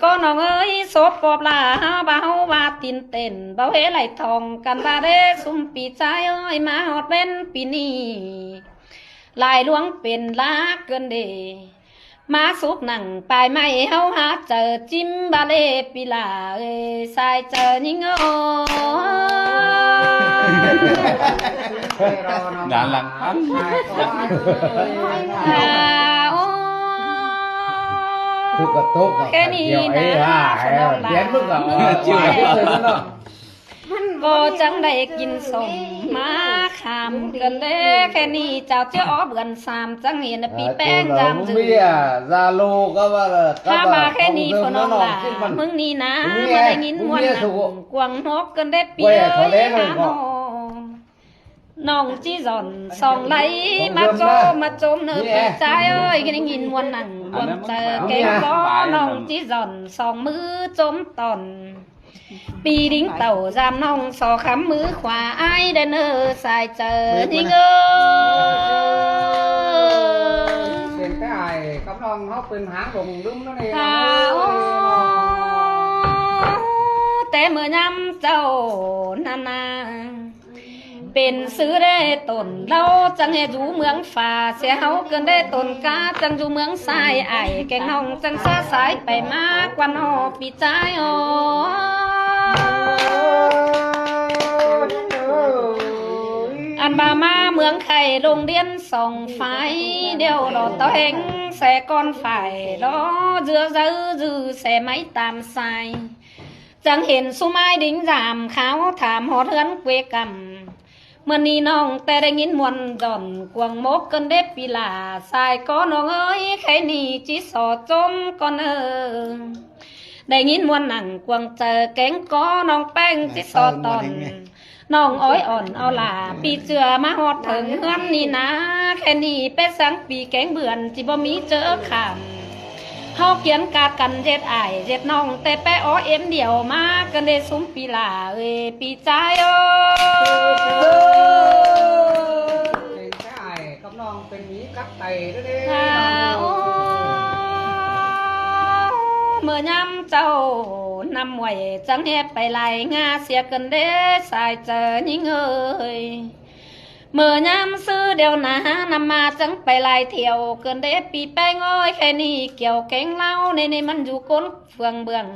ก็น้องเอ้ยศพปอบลาบ่าวว่าตินเต้นบ่าวเฮไหลทองกันบาเดซุ่มปีใจเอ้ยมาฮอดเป็นปีนี้ลายหลวงเป็นลาเกินเดมาสุกหนังปลายไม้เฮาหาเจอจิ้มบาเลปีลาเอ้ยสายเจอยิงโอด่านหลังแค่นี้นะเดี๋ยวมึงก็ก็จังได้กินสมมาขามกันเด้แค่นี้เจ้าเจ้าเบือนสามจังเห็นปีแป้งจำจืดซาโลก็ว่าถ้ามาแค่นี้พน้องล่ะมึงนี่นะมาได้ยินมวนกวางนกกันได้ปีเอ้ยหาน้องจีจอนสองไหลมาโจมเนื้อปีใจเอ้ยได้ยินมวนหนังมวนเจอแกงก็น้องจีจอนสองมือโจมตอนปีดิ้งเต่าจามน้องสอขำมือขวาไอ้เดนเนอร์สายเจอทิ้งเอ้เป็นcái ai cắm non nóเป็นหางรองđúng nó này แต่เมื่อยำเจ้านานาเป็นซื้อได้ตนเราจังให้อยู่เมืองฝ่าเสียเฮาเกินได้ตนกาจังอยู่เมืองสายไอแกงน้องจังซาสายไปมากกว่านอปีใจอ๋ออันบามาเมืองไข่โรงเรียนส่องไฟเดียวรอต่อแหงแสก้อนฝ่ายรอเจือจื้อแสไม้ตามสายจังเห็นสุไม้ดิ้งจามขาวถามหอเทือนเวกำเมื่อนี้น้องแต่ได้ยินมวนดอนกวงมกกันเด็ดปีลาสายก็น้องเอ้ยใครนี่จีสอจมก่อนได้ยินมวนหนังกวงเจอแกงก็น้องแป้งจีสอตอนน้องอ้อยอ่อนเอาล่ะปีเจือมาหอดถึงเฮือนนี่นะแค่นี้เป็นสังปีแกงเบื่อนจิบ่มีเจอขามเฮาเขียนกาดกันเจ็ดไอเจ็ดน้องแต่แปะอ้อเอ็มเดียวมากันได้ซุ้มปีลาเอ้ยปีใจโอ้เป็นcái ai cắm non เป็นหมีกัดไตด้วยดิเมื่อยำเจ้านำไว้จังเฮ็ดไปไล่งาเสียกันเด้สายเจอยิ่งเอ้ยเมื่อยำซื้อเดียวนะนำมาจังไปไล่เที่ยวเกินเด้ปีแป้งอ้อยแค่นี้เกี่ยวแกงเล่าในมันอยู่ก้นเฟืองเบือง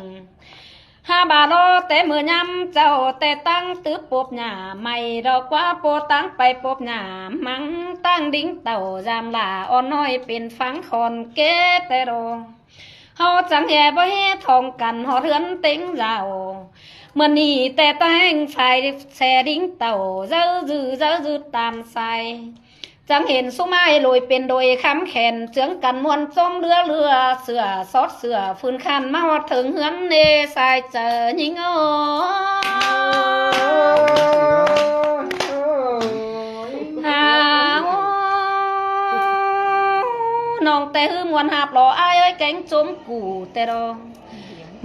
5 บาทแต่เมื่อยำเจ้าแต่ตั้งตื้อปบหน้าไม่ดอกว่าโปตั้งไปปบหน้ามังตั้งดิ้งเต่าจามหล่าอ่อนน้อยเป็นฟังคอนเกแต่รอเฮาจังแย่บ่เฮ็ดทองกันหอเรือนเต็งเจ้าเมื่อนี้แต่แต่งไฟแช่ดิ้งเต่าเจ้าจื้อตามใสจังเห็นสุไม้ลอยเป็นโดยคำแขนเจืองกันมวนจมเรือเสือซอดเสือฟืนคันมาฮอดถึงเฮือนเนสายเจอยิงโอน้องแต่ฮือมวนหาบหล่ออ้ายเอ้ยแกงจมกูแต่รอ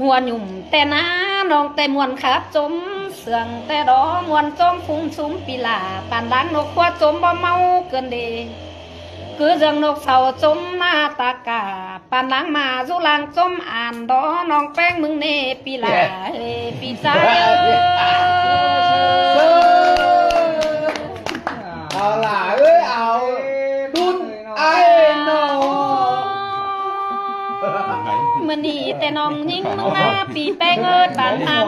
มวนหยุ่มแต่น้าน้องแต่มวนขาจมเสื่องแต่ดอมวนจมฟุ้งซุ้มปีลาปานดังนกขวาจมบ่เมาเกินเดคือเรื่องนกเสาจมหน้าตากาปานดังมาสุลางจมอ่านดอน้องแป้งมึงเนปีลาเอ้ปีใจเอาล่ะเอ้ยเอาดุนไอ้น้องมื่อนี้แต่น้องยิ่งมึงมาปีแป้งเอิดบานหัน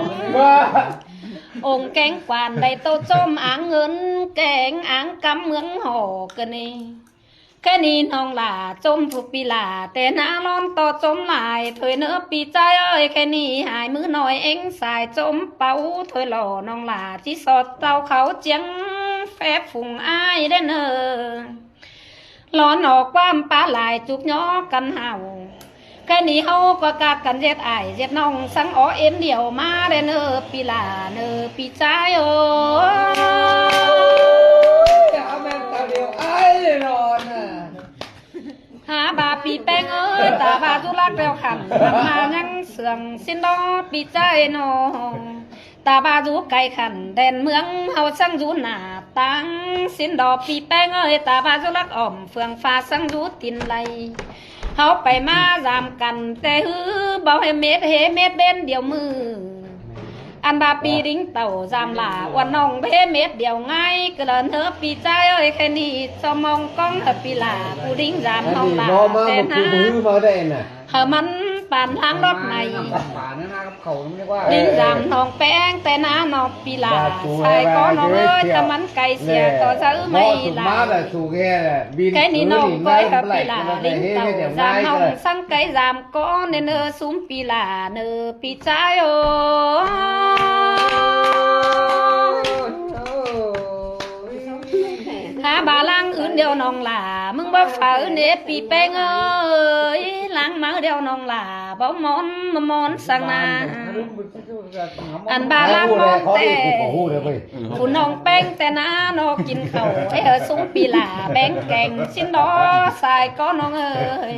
องค์แกงกวานได้โตจมอ่างเงินแกงอ่างกำเมืองห่อกันนี่แค่นี้น้องหล่าจมผูกปีหล่าแต่หน้าร้อนต่อจมหลายถอยเนื้อปีใจเอ้ยแค่นี้หายมือหน่อยเอ็งสายจมเป่าถอยหล่อน้องหล่าที่สอดเจ้าเขาเจียงแฝบฝุ่งอ้ายได้เนอร้อนออกความปลาหลายจุกย้อกันเห่าแค่นี้เฮาก็กากันเจ็ดไอเจ็ดน้องสังอ้อเอ็มเดียวมาได้เนอปีลาเนอปีใจโอ้เอาแม่ตาเดียวไอ้นอนหาบาปีแป้งเอ้ยตาบาจุลักแล้วขันมายังเสื่องสินดอปีใจน้องตาบาจูไก่ขันแดนเมืองเฮาสังจูหน้าตังสินดอปีแป้งเอ้ยตาบาจุลักอ่อมเฟืองฟ้าสังจูตินไหล เขาไปมาจามกันแต่ฮือเบาให้เม็ดเบ้นเดียวมืออันบาปีดิ้งเต่าจามหลาวันน้องเบ้เม็ดเดียวง่ายก็เดินเถอะปีใจเอ้ยแค่นี้จะมองกล้องเถอะปีหลากูดิ้งจามน้องหลาแต่นะเฮามันป่านทางรถในดิ้งจามน้องแป้งแต่นะน้องปีหลาใส่ก็น้องเอ้ยถ้ามันไก่เสียต่อซื้อไม่หลาแค่นี้น้องไปกับปีหลาดิ้งเต่าจามน้องสั่งไก่จามก็เนอซุ้มปีหลาเนอปีใจโอหาบาลังอื่นเดียวน้องหล่ามึงบ่ฝ่าเนปีแป้งเอ้ยล้างมือเดียวน้องหล่าบ่มอนสังนาอันบาลังมอนแต่ผู้น้องแป้งแต่น้านอกกินข้าวไอ้ซุ้มปีหล่าแบงแกงชิ้นดอใส่ก็น้องเอ้ย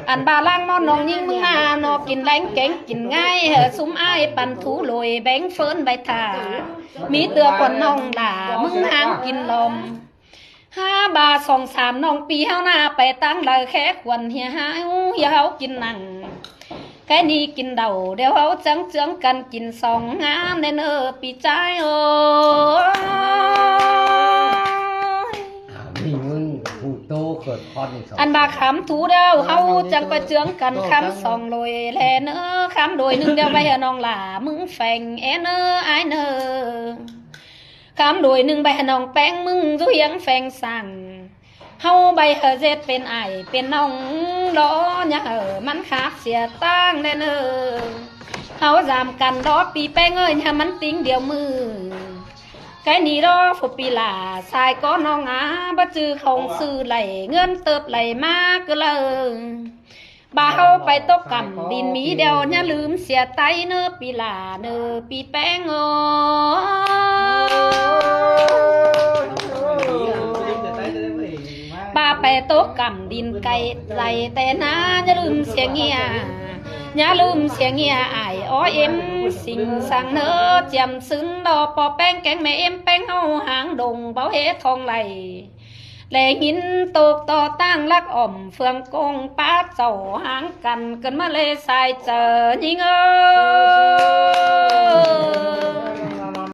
อันบาลังมอนน้องยิ่งมึงนานอกกินแรงแกงกินง่ายซุ้มอ้ายปั่นถูลอยแบงเฟิร์นใบถามีเตือคนน้องหล่ามึงหางกินลม5 บาท2 3น้องปีเฮาหน้าไปตั้งเลยแค่ควันเฮียเฮากินหนังแค่นี้กินเดาเดี๋ยวเฮาจังกันกิน2 งามแน่เนอปีใจโอ้อันบาคำถูเดียวเฮาจังไปเจืองกันคำ2 ลอยแลเนอคำโดย1เดียวไปเฮาน้องหล่ามึงแฝงเนอไอเนอคำโดย1ใบน้องแป้งมึงจุเฮียงแฝงสั่งเฮาใบเจ็ดเป็นไอเป็นน้องดอเนี่ยมันขาดเสียตั้งแน่เนอเฮาจามกันดอปีแป้งเอ้ยมันติ้งเดียวมือไก่นี่ดอฝุปีหลาสายก็น้องบ่จื้อของซื้อไหลเงินเติบไหลมากก็เลยบ่าเฮาไปตกกำดินมีเดียวอย่าลืมเสียไตเนอปีหลาเนอปีแป้งโอป้าไปโต๊ะกำดินไก่ไหลแต่นะอย่าลืมเสียงเงียอย่าลืมเสียงเงียไออ้อเอ็มสิ่งสั่งเนอเจียมซึ้งดอปอแป้งแกงแม่เอ็มแป้งเฮาหางดงเบาเฮทองไหลแหลหินตกต่อตั้งลักอ่อมเฟืองกงป้าเจ้าหางกันมาเลยสายเจอยิงเออ